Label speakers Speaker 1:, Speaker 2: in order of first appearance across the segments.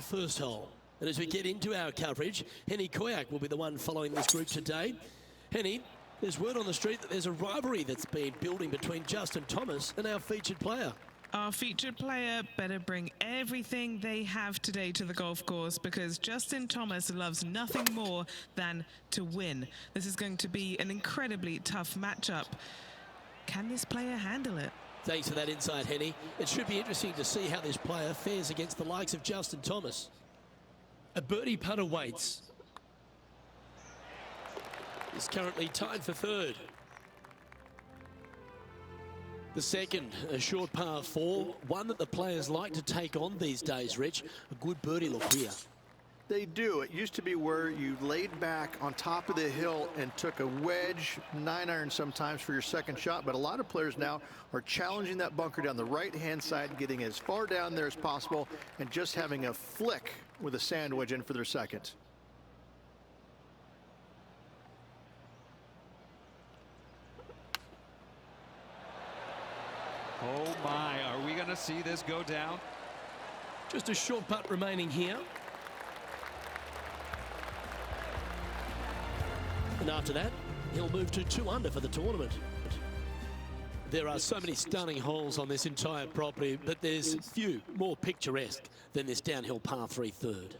Speaker 1: First hole. And as we get into our coverage, Henny Koyak will be the one following this group today. Henny, there's word on the street that there's a rivalry that's been building between Justin Thomas and our featured player.
Speaker 2: Our featured player better bring everything they have today to the golf course, because Justin Thomas loves nothing more than to win. This is going to be an incredibly tough matchup. Can this player handle it?
Speaker 1: Thanks for that insight, Henny. It should be interesting to see how this player fares against the likes of Justin Thomas. A birdie putt awaits. Is currently tied for third. The second, a short par 4, one that the players like to take on these days, Rich. A good birdie look here.
Speaker 3: They do. It used to be where you laid back on top of the hill and took a wedge, 9-iron sometimes for your second shot, but a lot of players now are challenging that bunker down the right-hand side, getting as far down there as possible, and just having a flick with a sand wedge in for their second.
Speaker 4: Oh my, are we going to see this go down?
Speaker 1: Just a short putt remaining here. And after that, he'll move to 2 under for the tournament. There are so many stunning holes on this entire property, but there's few more picturesque than this downhill par 3 third.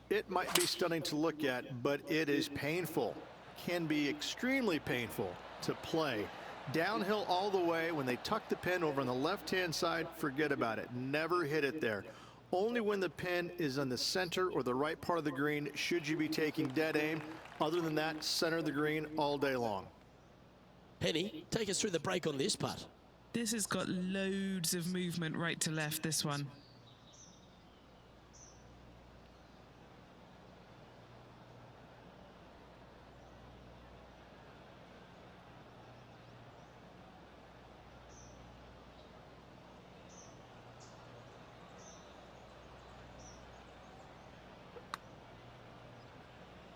Speaker 3: It might be stunning to look at, but it is painful. Can be extremely painful to play. Downhill all the way. When they tuck the pin over on the left-hand side, forget about it. Never hit it there. Only when the pin is on the center or the right part of the green should you be taking dead aim. Other than that, center of the green all day long.
Speaker 1: Henny, take us through the break on this putt.
Speaker 2: This has got loads of movement right to left, this one.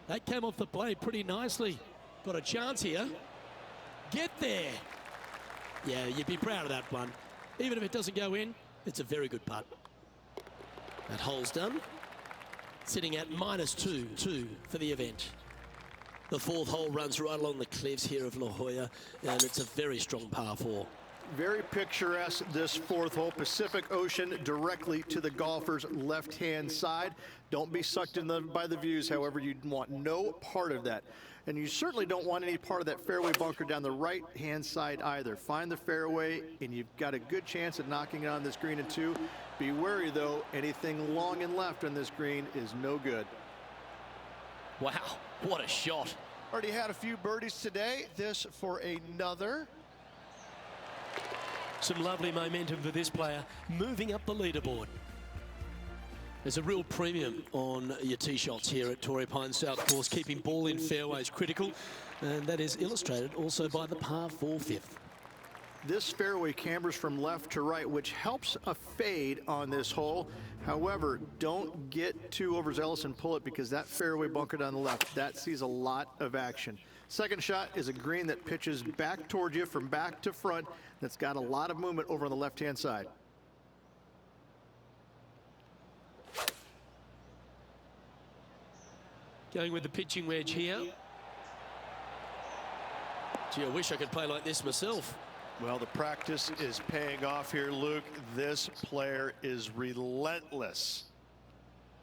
Speaker 1: That came off the blade pretty nicely. Got a chance here. Get there. Yeah, you'd be proud of that one. Even if it doesn't go in, it's a very good putt. That hole's done. Sitting at -2 for the event. The 4th hole runs right along the cliffs here of La Jolla, and it's a very strong par 4.
Speaker 3: Very picturesque, this 4th hole. Pacific Ocean directly to the golfer's left-hand side. Don't be sucked in by the views, however. You want no part of that. And you certainly don't want any part of that fairway bunker down the right-hand side either. Find the fairway, and you've got a good chance at knocking it on this green in 2. Be wary, though. Anything long and left on this green is no good.
Speaker 1: Wow, what a shot.
Speaker 3: Already had a few birdies today. This for another.
Speaker 1: Some lovely momentum for this player, moving up the leaderboard. There's a real premium on your tee shots here at Torrey Pines South Course. Keeping ball in fairways critical, and that is illustrated also by the par 4 5th.
Speaker 3: This fairway cambers from left to right, which helps a fade on this hole. However, don't get too overzealous and pull it, because that fairway bunker down the left, that sees a lot of action. Second shot is a green that pitches back towards you from back to front. That's got a lot of movement over on the left-hand side.
Speaker 1: Going with the pitching wedge here. Gee, I wish I could play like this myself.
Speaker 3: Well, the practice is paying off here, Luke. This player is relentless.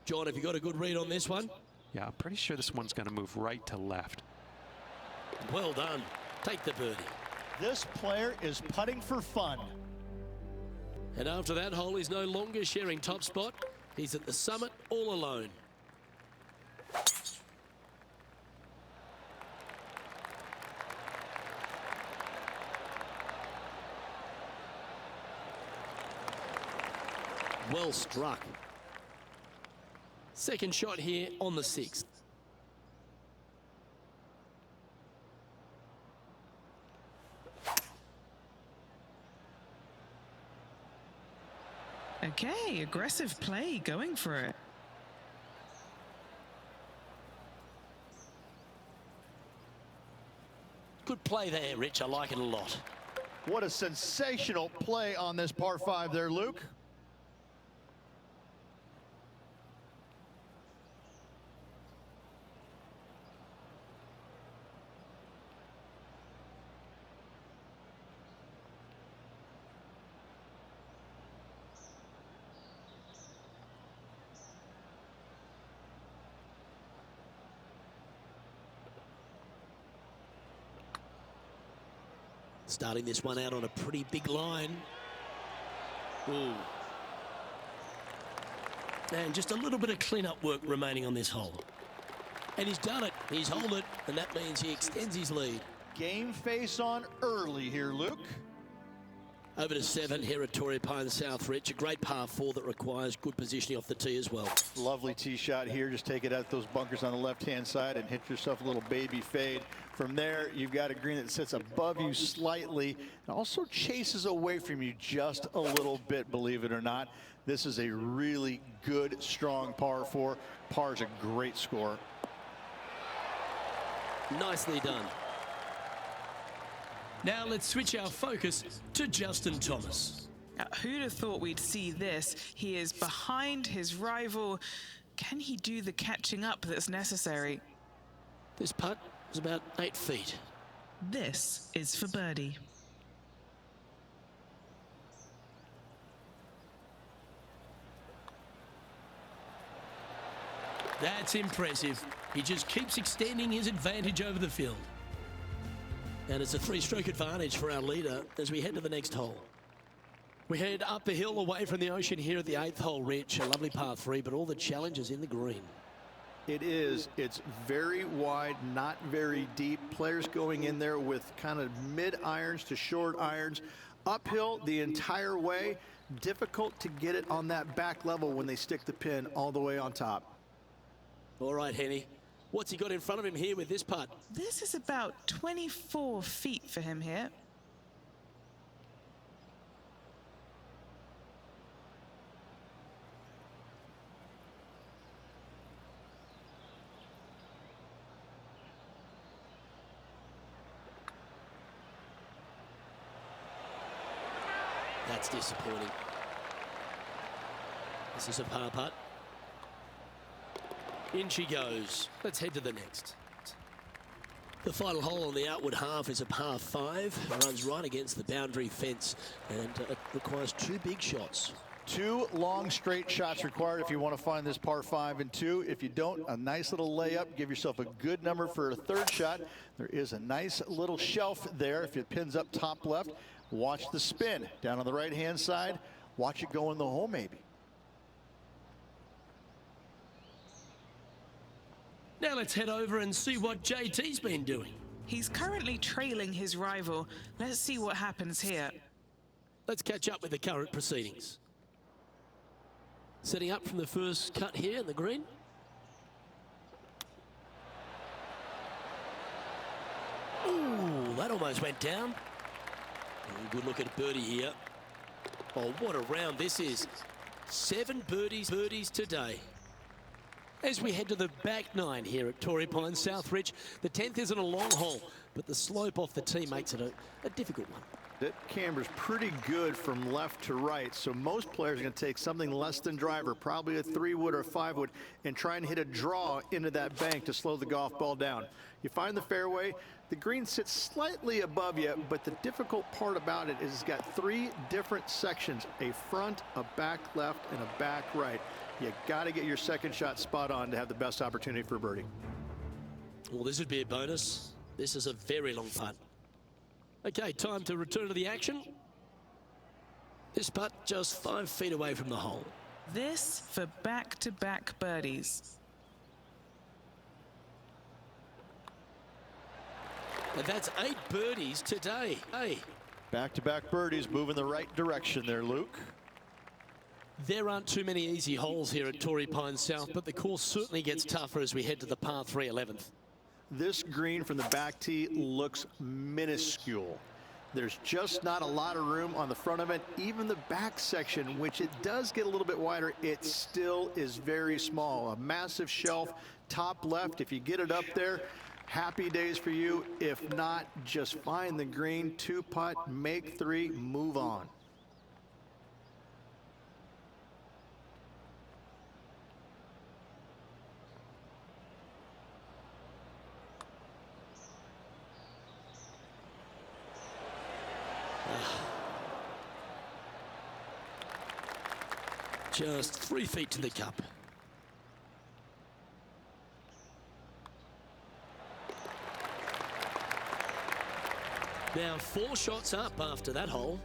Speaker 1: John, have you got a good read on this one?
Speaker 4: Yeah, I'm pretty sure this one's going to move right to left.
Speaker 1: Well done. Take the birdie.
Speaker 3: This player is putting for fun.
Speaker 1: And after that hole, he's no longer sharing top spot. He's at the summit all alone. Well struck. Second shot here on the 6th.
Speaker 2: Okay, aggressive play, going for it.
Speaker 1: Good play there, Rich. I like it a lot.
Speaker 3: What a sensational play on this par 5 there, Luke.
Speaker 1: Starting this one out on a pretty big line. Ooh. And just a little bit of clean-up work remaining on this hole. And he's done it. He's holed it, and that means he extends his lead.
Speaker 3: Game face on early here, Luke.
Speaker 1: Over to 7 here at Torrey Pines South, Rich. A great par 4 that requires good positioning off the tee as well.
Speaker 3: Lovely tee shot here. Just take it out those bunkers on the left-hand side and hit yourself a little baby fade. From there, you've got a green that sits above you slightly and also chases away from you just a little bit, believe it or not. This is a really good, strong par 4. Par is a great score.
Speaker 1: Nicely done. Now let's switch our focus to Justin Thomas.
Speaker 2: Who'd have thought we'd see this? He is behind his rival. Can he do the catching up that's necessary?
Speaker 1: This putt is about 8 feet.
Speaker 2: This is for birdie.
Speaker 1: That's impressive. He just keeps extending his advantage over the field. And it's a 3-stroke advantage for our leader as we head to the next hole. We head up a hill away from the ocean here at the 8th hole, Rich. A lovely par 3, but all the challenges in the green.
Speaker 3: It is. It's very wide, not very deep. Players going in there with kind of mid irons to short irons. Uphill the entire way. Difficult to get it on that back level when they stick the pin all the way on top.
Speaker 1: All right, Henny. What's he got in front of him here with this putt?
Speaker 2: This is about 24 feet for him here.
Speaker 1: That's disappointing. This is a par putt. In she goes. Let's head to the next. The final hole on the outward half is a par 5. It runs right against the boundary fence, and it requires 2 big shots.
Speaker 3: 2 long straight shots required if you want to find this par 5 and 2. If you don't, a nice little layup. Give yourself a good number for a 3rd shot. There is a nice little shelf there. If it pins up top left, watch the spin. Down on the right-hand side, watch it go in the hole maybe.
Speaker 1: Now let's head over and see what JT's been doing.
Speaker 2: He's currently trailing his rival. Let's see what happens here.
Speaker 1: Let's catch up with the current proceedings. Setting up from the first cut here in the green. Ooh, that almost went down. Good look at birdie here. Oh, what a round this is. 7 birdies today. As we head to the back 9 here at Torrey Pines South, Rich, the 10th isn't a long hole, but the slope off the tee makes it a difficult one.
Speaker 3: That camber's pretty good from left to right, so most players are going to take something less than driver, probably a 3-wood or a 5-wood, and try and hit a draw into that bank to slow the golf ball down. You find the fairway, the green sits slightly above you, but the difficult part about it is it's got 3 different sections, a front, a back left, and a back right. You got to get your second shot spot on to have the best opportunity for birdie.
Speaker 1: Well, this would be a bonus. This is a very long putt. Okay, time to return to the action. This putt just 5 feet away from the hole.
Speaker 2: This for back-to-back birdies.
Speaker 1: And that's 8 birdies today. Hey.
Speaker 3: Back-to-back birdies moving the right direction there, Luke.
Speaker 1: There aren't too many easy holes here at Torrey Pines South, but the course certainly gets tougher as we head to the par 3 11th.
Speaker 3: This green from the back tee looks minuscule. There's just not a lot of room on the front of it. Even the back section, which it does get a little bit wider, it still is very small. A massive shelf, top left. If you get it up there, happy days for you. If not, just find the green, 2-putt, make 3, move on.
Speaker 1: Just 3 feet to the cup. Now 4 shots up after that hole.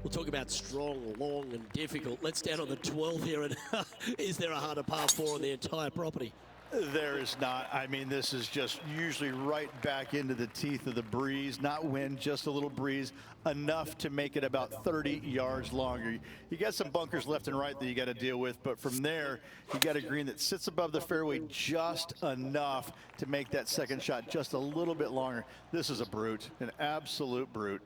Speaker 1: We'll talk about strong, long and difficult. Let's down on the 12 here. And is there a harder par 4 on the entire property?
Speaker 3: There is not. I mean, this is just usually right back into the teeth of the breeze. Not wind, just a little breeze, enough to make it about 30 yards longer. You got some bunkers left and right that you got to deal with, but from there, you got a green that sits above the fairway just enough to make that second shot just a little bit longer. This is a brute, an absolute brute.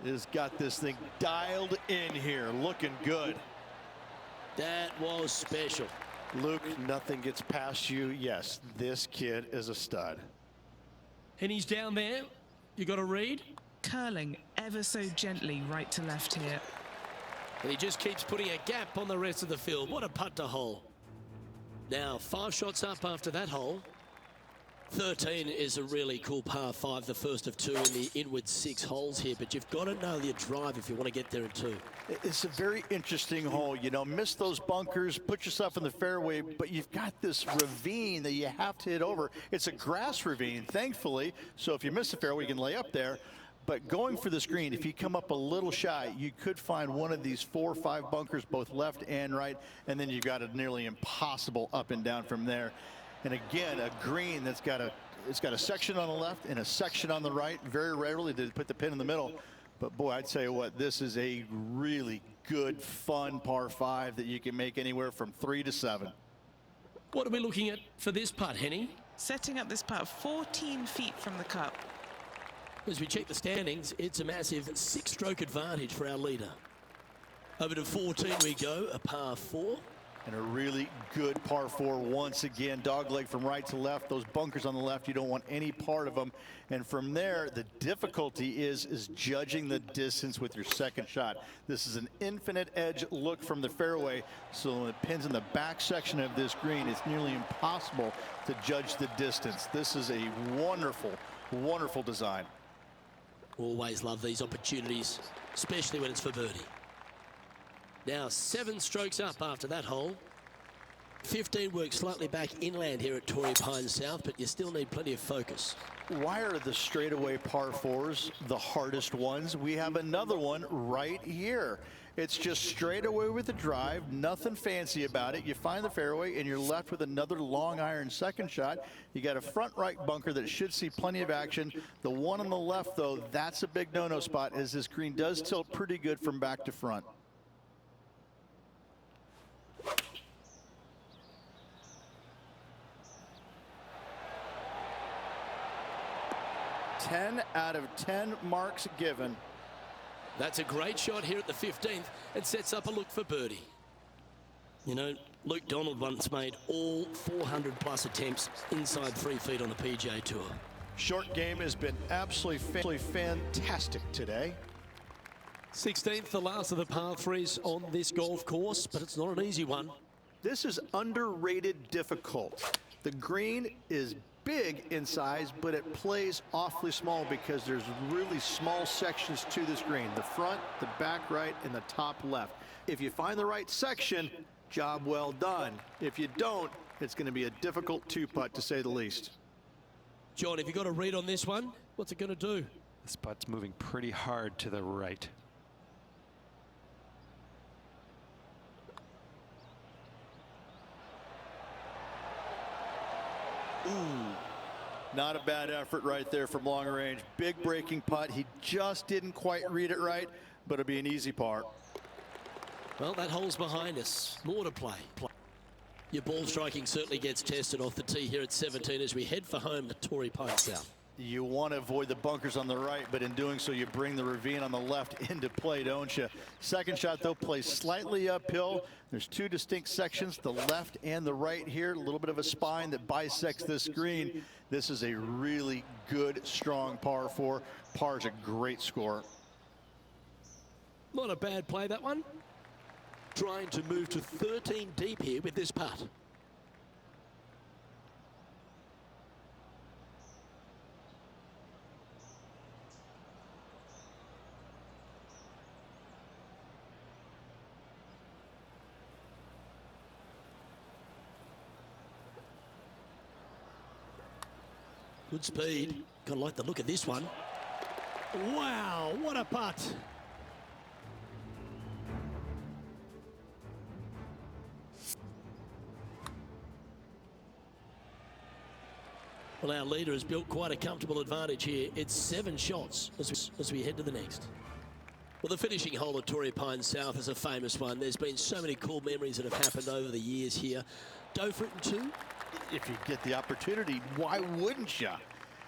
Speaker 3: Has got this thing dialed in here, looking good.
Speaker 1: That was special.
Speaker 3: Luke, nothing gets past you. Yes, this kid is a stud.
Speaker 1: And he's down there. You got to read.
Speaker 2: Curling ever so gently right to left here.
Speaker 1: And he just keeps putting a gap on the rest of the field. What a putt to hole. Now 5 shots up after that hole. 13 is a really cool par 5, the first of 2 in the inward 6 holes here, but you've got to know your drive if you want to get there in 2.
Speaker 3: It's a very interesting hole. You know, miss those bunkers, put yourself in the fairway, but you've got this ravine that you have to hit over. It's a grass ravine, thankfully, so if you miss the fairway, you can lay up there. But going for this green, if you come up a little shy, you could find one of these 4 or 5 bunkers, both left and right, and then you've got a nearly impossible up and down from there. And again, a green that's got a section on the left and a section on the right. Very rarely did it put the pin in the middle. But boy, I'd tell you what, this is a really good, fun par 5 that you can make anywhere from 3 to 7.
Speaker 1: What are we looking at for this putt, Henny?
Speaker 2: Setting up this putt 14 feet from the cup.
Speaker 1: As we check the standings, it's a massive 6-stroke advantage for our leader. Over to 14 we go, a par 4.
Speaker 3: And a really good par 4 once again. Dogleg from right to left. Those bunkers on the left, you don't want any part of them. And from there, the difficulty is judging the distance with your second shot. This is an infinite edge look from the fairway. So when it pins in the back section of this green, it's nearly impossible to judge the distance. This is a wonderful, wonderful design.
Speaker 1: Always love these opportunities, especially when it's for birdie. Now 7 strokes up after that hole. 15 works slightly back inland here at Torrey Pines South, but you still need plenty of focus.
Speaker 3: Why are the straightaway par 4s the hardest ones? We have another one right here. It's just straight away with the drive, nothing fancy about it. You find the fairway and you're left with another long iron second shot. You got a front right bunker that should see plenty of action. The one on the left, though, that's a big no-no spot, as this green does tilt pretty good from back to front. 10 out of 10 marks given.
Speaker 1: That's a great shot here at the 15th and sets up a look for birdie. You know, Luke Donald once made all 400+ attempts inside 3 feet on the PGA Tour.
Speaker 3: Short game has been absolutely fantastic today.
Speaker 1: 16th, the last of the par 3s on this golf course, but it's not an easy one.
Speaker 3: This is underrated difficult. The green is big in size, but it plays awfully small because there's really small sections to this green. The front, the back right, and the top left. If you find the right section, job well done. If you don't, it's going to be a difficult 2-putt to say the least.
Speaker 1: John, have you got a read on this one? What's it going to do?
Speaker 4: This putt's moving pretty hard to the right.
Speaker 3: Ooh, not a bad effort right there from long range. Big breaking putt. He just didn't quite read it right, but it'll be an easy par.
Speaker 1: Well, that hole's behind us. More to play. Your ball striking certainly gets tested off the tee here at 17 as we head for home at Torrey Pines South.
Speaker 3: You want to avoid the bunkers on the right, but in doing so, you bring the ravine on the left into play, don't you? Second shot, though, plays slightly uphill. There's 2 distinct sections, the left and the right here. A little bit of a spine that bisects this green. This is a really good, strong par 4. Par's a great score.
Speaker 1: Not a bad play, that one. Trying to move to 13 deep here with this putt. Good speed. Gotta like the look of this one. Wow, what a putt. Well, our leader has built quite a comfortable advantage here. It's 7 shots as we head to the next. Well, the finishing hole at Torrey Pines South is a famous one. There's been so many cool memories that have happened over the years here. Go for it in 2.
Speaker 3: If you get the opportunity, why wouldn't you?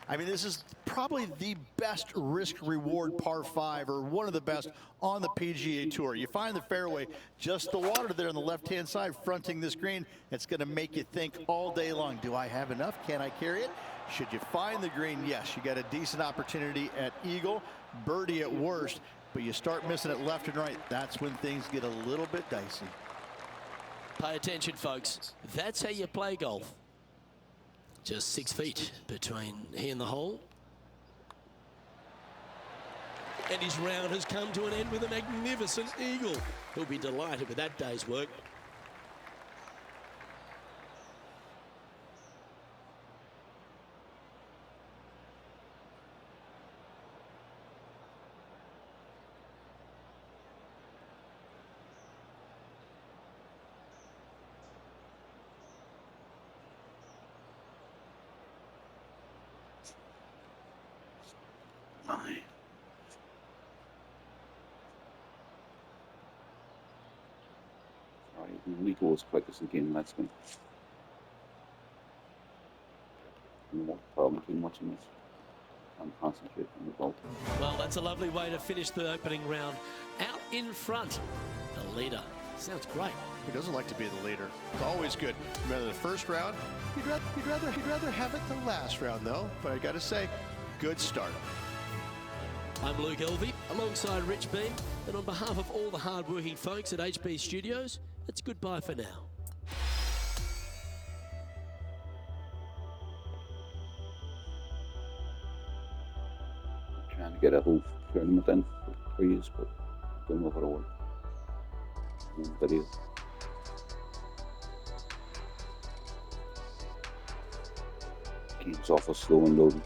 Speaker 3: I mean, this is probably the best risk-reward par 5, or one of the best on the PGA Tour. You find the fairway, just the water there on the left-hand side fronting this green. It's going to make you think all day long, do I have enough? Can I carry it? Should you find the green? Yes, you got a decent opportunity at eagle, birdie at worst, but you start missing it left and right. That's when things get a little bit dicey.
Speaker 1: Pay attention, folks. That's how you play golf. Just 6 feet between he and the hole. And his round has come to an end with a magnificent eagle. He'll be delighted with that day's work.
Speaker 5: We go as quick as the game lets me. No problem too much in this. I'm concentrating on the ball.
Speaker 1: Well, that's a lovely way to finish the opening round. Out in front, the leader. Sounds great.
Speaker 3: Who doesn't like to be the leader? It's always good. Remember the first round? You'd rather have it the last round, though. But I got to say, good start.
Speaker 1: I'm Luke Elvey, alongside Rich Beam, and on behalf of all the hard-working folks at HB Studios, it's goodbye for now.
Speaker 5: Trying to get a whole tournament in for you, but don't know how to work. Video. Game's awful slow and loading.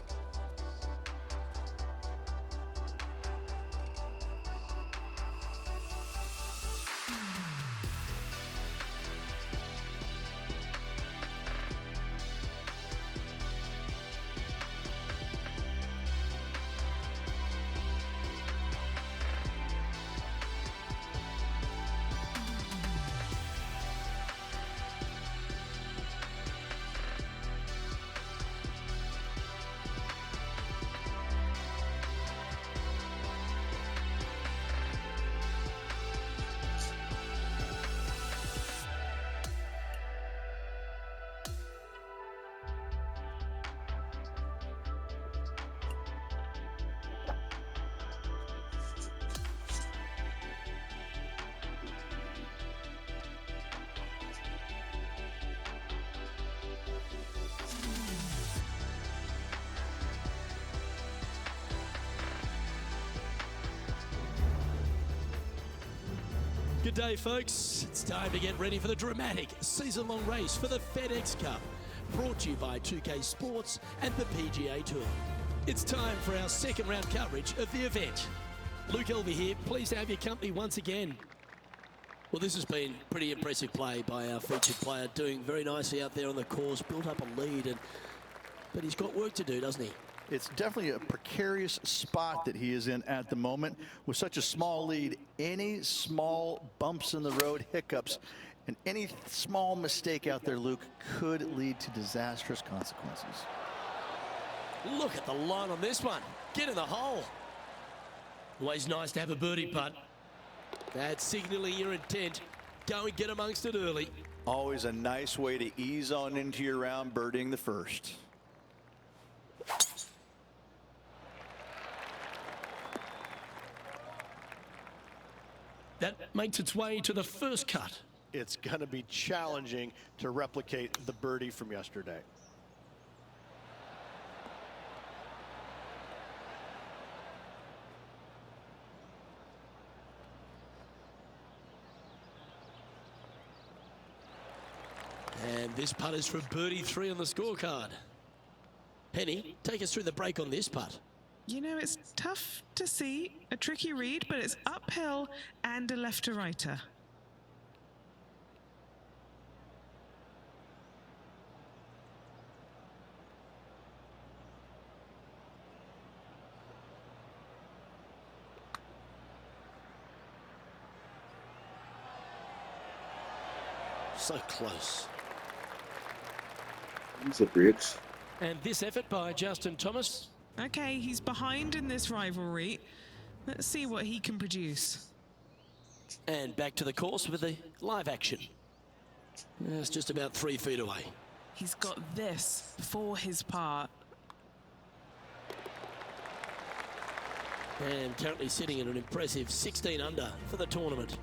Speaker 1: Good day, folks. It's time to get ready for the dramatic season-long race for the FedEx Cup, brought to you by 2K Sports and the PGA Tour. It's time for our second round coverage of the event. Luke Elvey here, pleased to have your company once again. Well, this has been pretty impressive play by our featured player, doing very nicely out there on the course, built up a lead, but he's got work to do, doesn't he?
Speaker 3: It's definitely a precarious spot that he is in at the moment. With such a small lead, any small bumps in the road, hiccups, and any small mistake out there, Luke, could lead to disastrous consequences.
Speaker 1: Look at the line on this one. Get in the hole. Always nice to have a birdie putt. That's signaling your intent. Go and get amongst it early.
Speaker 3: Always a nice way to ease on into your round, birdieing the first.
Speaker 1: That makes its way to the first cut.
Speaker 3: It's going to be challenging to replicate the birdie from yesterday.
Speaker 1: And this putt is for birdie 3 on the scorecard. Henny, take us through the break on this putt.
Speaker 2: You know, it's tough to see, a tricky read, but it's uphill and a left to righter.
Speaker 1: So close.
Speaker 5: It's a breaks.
Speaker 1: And this effort by Justin Thomas.
Speaker 2: Okay, he's behind in this rivalry. Let's see what he can produce.
Speaker 1: And back to the course with the live action. It's just about 3 feet away.
Speaker 2: He's got this for his part.
Speaker 1: And currently sitting at an impressive 16 under for the tournament.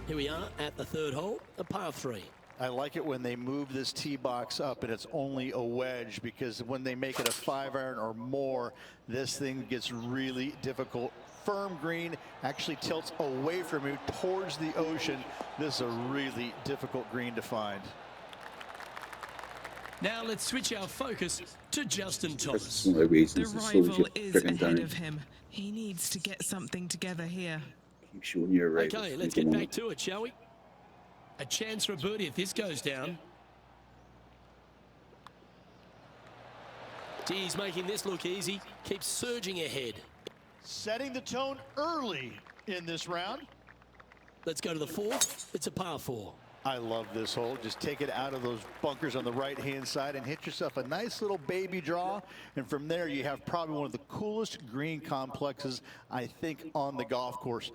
Speaker 1: Here we are at the 3rd hole, a par 3.
Speaker 3: I like it when they move this tee box up and it's only a wedge, because when they make it a 5-iron or more, this thing gets really difficult. Firm green, actually tilts away from you towards the ocean. This is a really difficult green to find.
Speaker 1: Now let's switch our focus to Justin Thomas.
Speaker 5: The
Speaker 2: The rival is ahead of him. He needs to get something together here.
Speaker 5: Keep showing your right.
Speaker 1: Okay, let's get back to it, shall we? A chance for a birdie if this goes down. He's making this look easy. Keeps surging ahead.
Speaker 3: Setting the tone early in this round.
Speaker 1: Let's go to the 4th. It's a par 4.
Speaker 3: I love this hole. Just take it out of those bunkers on the right-hand side and hit yourself a nice little baby draw. And from there, you have probably one of the coolest green complexes, I think, on the golf course.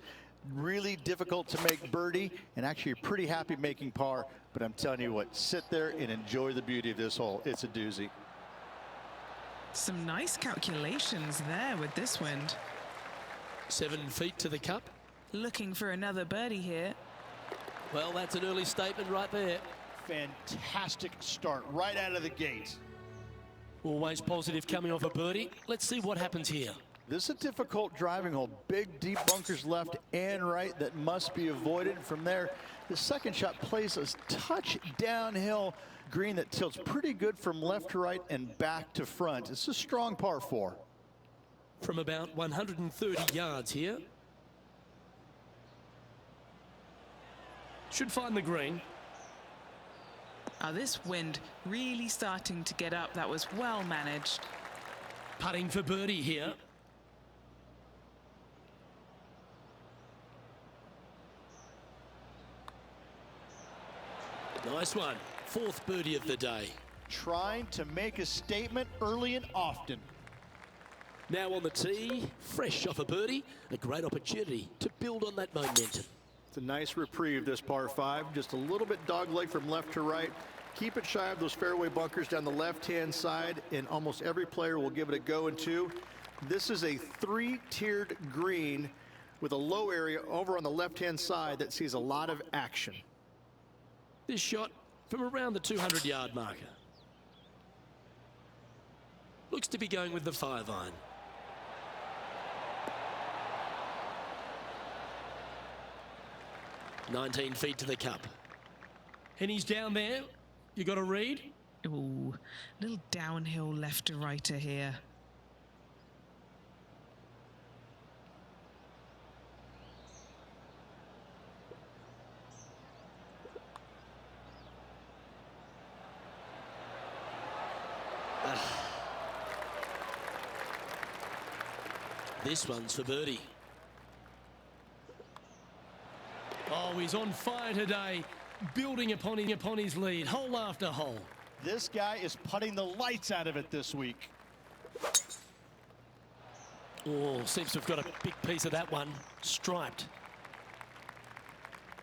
Speaker 3: Really difficult to make birdie, and actually you're pretty happy making par. But I'm telling you what, sit there and enjoy the beauty of this hole. It's a doozy.
Speaker 2: Some nice calculations there with this wind.
Speaker 1: 7 feet to the cup.
Speaker 2: Looking for another birdie here.
Speaker 1: Well, that's an early statement right there.
Speaker 3: Fantastic start right out of the gate.
Speaker 1: Always positive coming off a birdie. Let's see what happens here.
Speaker 3: This is a difficult driving hole. Big, deep bunkers left and right that must be avoided. From there, the second shot plays a touch downhill green that tilts pretty good from left to right and back to front. It's a strong par 4.
Speaker 1: From about 130 yards here. Should find the green.
Speaker 2: This wind really starting to get up. That was well managed.
Speaker 1: Putting for birdie here. Nice one. 4th birdie of the day.
Speaker 3: Trying to make a statement early and often.
Speaker 1: Now on the tee, fresh off a birdie, a great opportunity to build on that momentum.
Speaker 3: It's a nice reprieve, this par 5. Just a little bit dogleg from left to right. Keep it shy of those fairway bunkers down the left-hand side, and almost every player will give it a go in 2. This is a 3-tiered green with a low area over on the left-hand side that sees a lot of action.
Speaker 1: This shot from around the 200-yard marker. Looks to be going with the 5-iron. "19 feet to the cup." And he's down there. You got a read?
Speaker 2: Ooh, little downhill left to righter here.
Speaker 1: This one's for birdie. Oh, he's on fire today, building upon his lead, hole after hole.
Speaker 3: This guy is putting the lights out of it this week.
Speaker 1: Oh, seems to have got a big piece of that one, striped.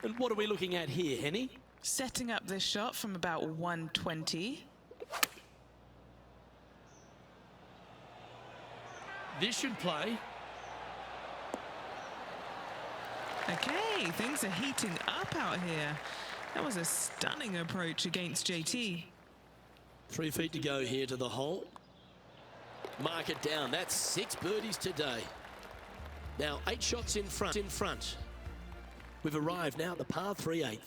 Speaker 1: And what are we looking at here, Henny?
Speaker 2: Setting up this shot from about 120.
Speaker 1: This should play.
Speaker 2: Okay, things are heating up out here. That was a stunning approach against JT.
Speaker 1: 3 feet to go here to the hole. Mark it down. That's 6 birdies today. Now 8 shots in front. We've arrived now at the par 3/8.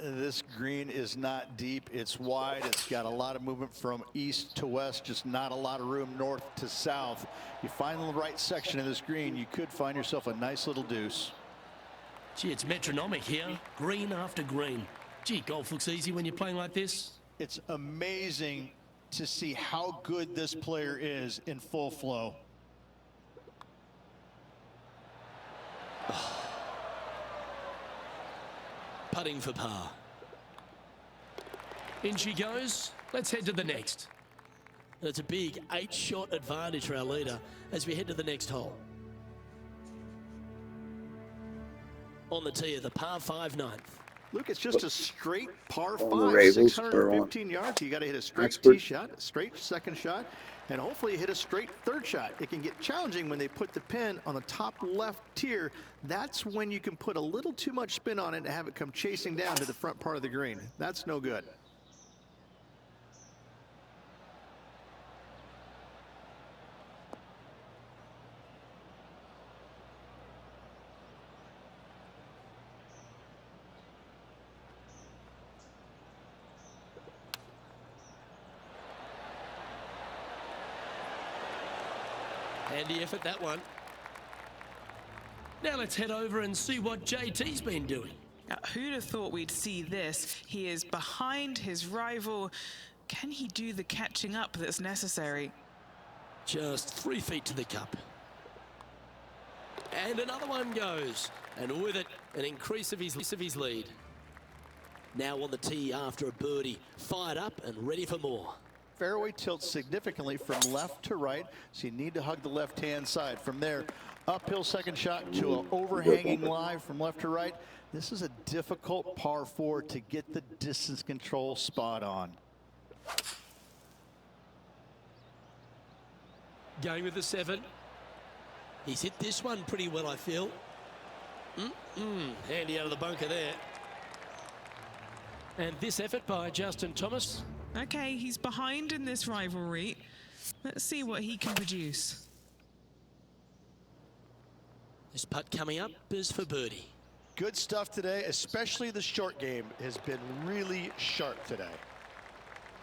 Speaker 3: This green is not deep. It's wide. It's got a lot of movement from east to west, just not a lot of room north to south. You find the right section of this green, you could find yourself a nice little deuce.
Speaker 1: Gee, it's metronomic here. Green after green. Gee, golf looks easy when you're playing like this.
Speaker 3: It's amazing to see how good this player is in full flow.
Speaker 1: Putting for par. In she goes. Let's head to the next. And it's a big 8-shot advantage for our leader as we head to the next hole. On the tee of the par 5 ninth.
Speaker 3: Luke, it's just a straight par
Speaker 5: On the
Speaker 3: 5,
Speaker 5: Ravens,
Speaker 3: 615 yards. You got to hit a straight
Speaker 5: expert.
Speaker 3: tee shot, a straight second shot, and hopefully hit a straight third shot. It can get challenging when they put the pin on the top left tier. That's when you can put a little too much spin on it and have it come chasing down to the front part of the green. That's no good.
Speaker 1: Handy effort, that one. Now let's head over and see what JT's been doing.
Speaker 2: Now, who'd have thought we'd see this? He is behind his rival. Can he do the catching up that's necessary?
Speaker 1: Just 3 feet to the cup. And another one goes. And with it, an increase of his lead. Now on the tee after a birdie. Fired up and ready for more.
Speaker 3: Fairway tilts significantly from left to right, so you need to hug the left-hand side. From there, uphill second shot to an overhanging lie from left to right. This is a difficult par 4 to get the distance control spot on.
Speaker 1: Going with the 7. He's hit this one pretty well, I feel. Handy out of the bunker there. And this effort by Justin Thomas.
Speaker 2: Okay, he's behind in this rivalry. Let's see what he can produce.
Speaker 1: This putt coming up is for birdie.
Speaker 3: Good stuff today, especially the short game has been really sharp today.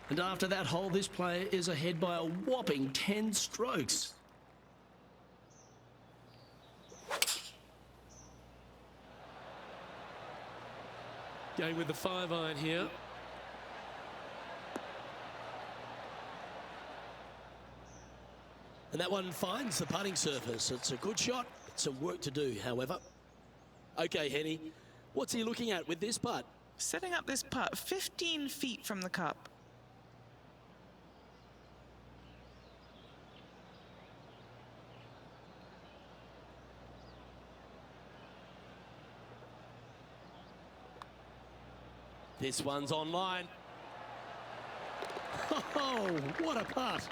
Speaker 1: And after that hole, this player is ahead by a whopping 10 strokes. Going with the 5-iron here. And that one finds the putting surface. It's a good shot. Some work to do, however. Okay, Henny, what's he looking at with this putt?
Speaker 2: Setting up this putt 15 feet from the cup.
Speaker 1: This one's online. Oh, what a putt.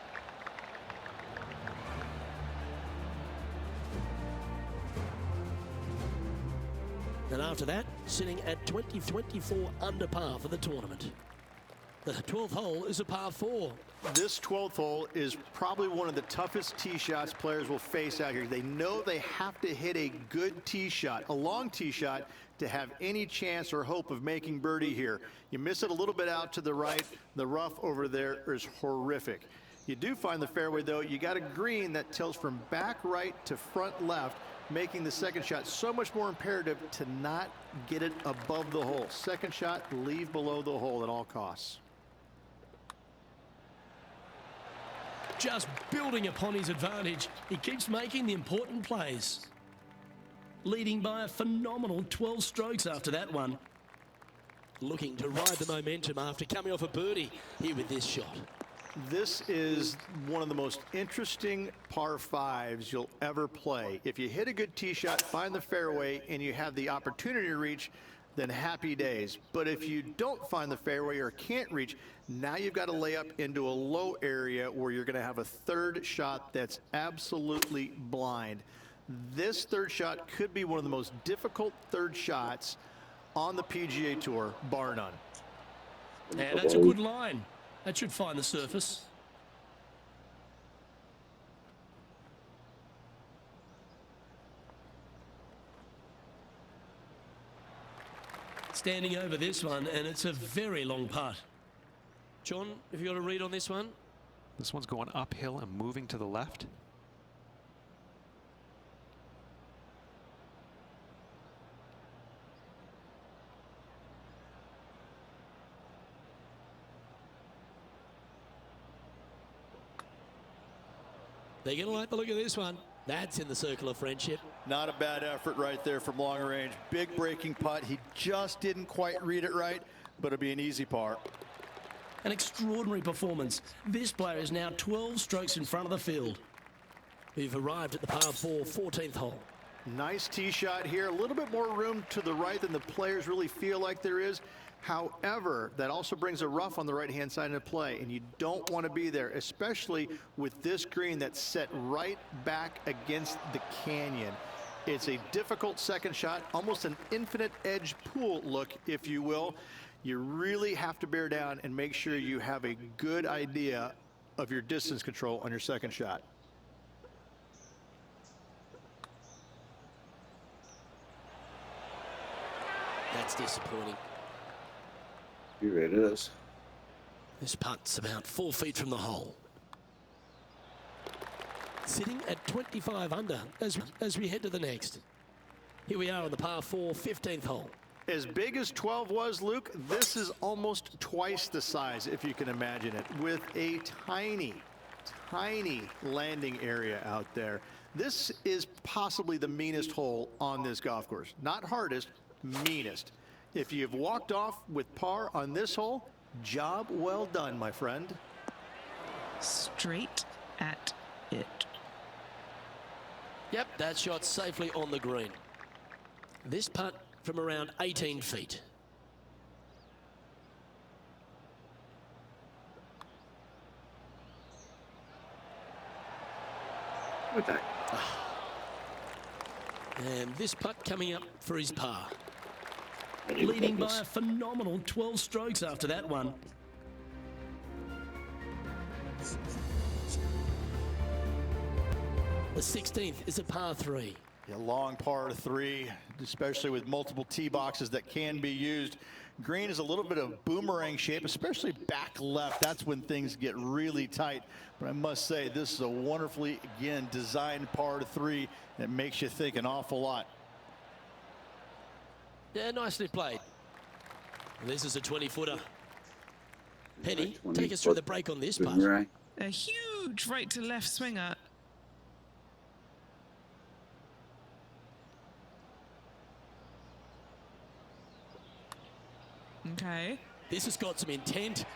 Speaker 1: And after that, sitting at 24 under par for the tournament. The 12th hole is a par 4.
Speaker 3: This 12th hole is probably one of the toughest tee shots players will face out here. They know they have to hit a good tee shot, a long tee shot, to have any chance or hope of making birdie here. You miss it a little bit out to the right, the rough over there is horrific. You do find the fairway, though. You got a green that tilts from back right to front left, making the second shot so much more imperative to not get it above the hole. Second shot, leave below the hole at all costs.
Speaker 1: Just building upon his advantage, he keeps making the important plays. Leading by a phenomenal 12 strokes after that one. Looking to ride the momentum after coming off a birdie here with this shot.
Speaker 3: This is one of the most interesting par 5s you'll ever play. If you hit a good tee shot, find the fairway, and you have the opportunity to reach, then happy days. But if you don't find the fairway or can't reach, now you've got to lay up into a low area where you're going to have a third shot that's absolutely blind. This third shot could be one of the most difficult third shots on the PGA Tour, bar none.
Speaker 1: And that's a good line. That should find the surface. Standing over this one, and it's a very long putt. John, have you got a read on this one?
Speaker 4: This one's going uphill and moving to the left.
Speaker 1: They're going to like the look of this one. That's in the circle of friendship.
Speaker 3: Not a bad effort right there from long range. Big breaking putt. He just didn't quite read it right, but it'll be an easy par.
Speaker 1: An extraordinary performance. This player is now 12 strokes in front of the field. We've arrived at the par 4 14th hole.
Speaker 3: Nice tee shot here. A little bit more room to the right than the players really feel like there is. However, that also brings a rough on the right-hand side into play, and you don't want to be there, especially with this green that's set right back against the canyon. It's a difficult second shot, almost an infinite edge pool look, if you will. You really have to bear down and make sure you have a good idea of your distance control on your second shot.
Speaker 1: That's disappointing.
Speaker 5: You ready this?
Speaker 1: This putt's about 4 feet from the hole. Sitting at 25 under as we head to the next. Here we are on the par 4 15th hole.
Speaker 3: As big as 12 was, Luke, this is almost twice the size, if you can imagine it, with a tiny, tiny landing area out there. This is possibly the meanest hole on this golf course. Not hardest, meanest. If you've walked off with par on this hole, job well done, my friend.
Speaker 2: Straight at it.
Speaker 1: Yep, that shot safely on the green. This putt from around 18 feet.
Speaker 5: With that.
Speaker 1: And this putt coming up for his par. Leading by a phenomenal 12 strokes after that one. The 16th is a par 3.
Speaker 3: A long par 3, especially with multiple tee boxes that can be used. Green is a little bit of boomerang shape, especially back left. That's when things get really tight. But I must say, this is a wonderfully, again, designed par 3 that makes you think an awful lot.
Speaker 1: Yeah, nicely played. And this is a 20-footer. Penny,
Speaker 5: 20
Speaker 1: take us through the break on this putt.
Speaker 5: Right.
Speaker 2: A huge right to left swinger. Okay.
Speaker 1: This has got some intent.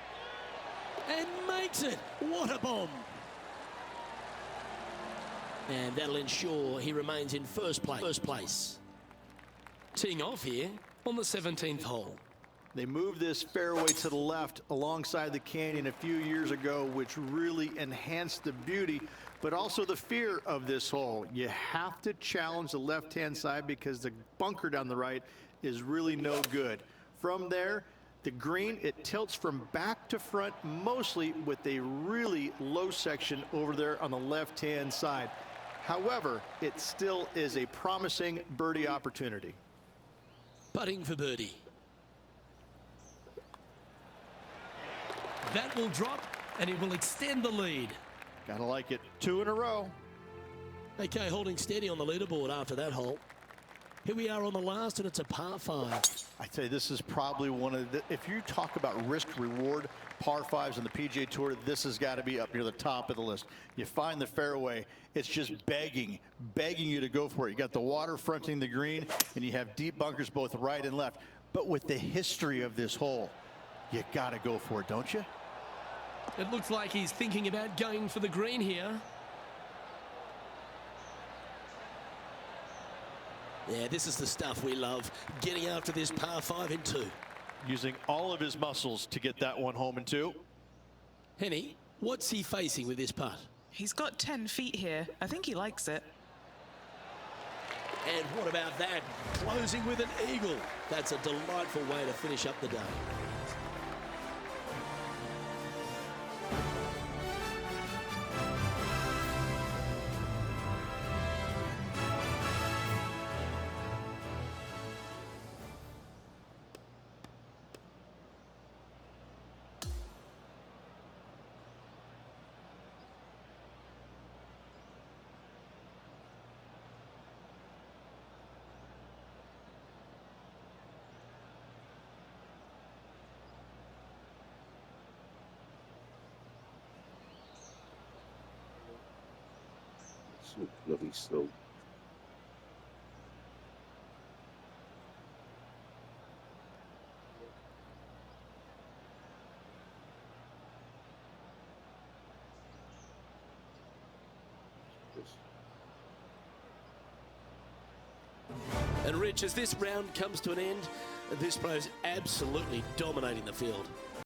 Speaker 1: And makes it. What a bomb. And that'll ensure he remains in first place. Teeing off here on the 17th hole.
Speaker 3: They moved this fairway to the left alongside the canyon a few years ago, which really enhanced the beauty, but also the fear of this hole. You have to challenge the left-hand side because the bunker down the right is really no good. From there, the green, it tilts from back to front, mostly with a really low section over there on the left-hand side. However, it still is a promising birdie opportunity.
Speaker 1: Putting for birdie. That will drop, and it will extend the lead.
Speaker 3: Gotta like it. 2 in a row.
Speaker 1: Okay, holding steady on the leaderboard after that hole. Here we are on the last, and it's a par 5.
Speaker 3: I'd say this is probably one of the, if you talk about risk-reward par 5s on the PGA Tour, this has got to be up near the top of the list. You find the fairway, it's just begging you to go for it. You got the water fronting the green, and you have deep bunkers both right and left. But with the history of this hole, you got to go for it, don't you?
Speaker 1: It looks like he's thinking about going for the green here. Yeah, this is the stuff we love, getting after this par 5 in 2.
Speaker 3: Using all of his muscles to get that one home in 2.
Speaker 1: Henny, what's he facing with this putt?
Speaker 2: He's got 10 feet here. I think he likes it.
Speaker 1: And what about that? Closing with an eagle. That's a delightful way to finish up the day.
Speaker 5: So bloody slow.
Speaker 1: And Rich, as this round comes to an end, this pro is absolutely dominating the field.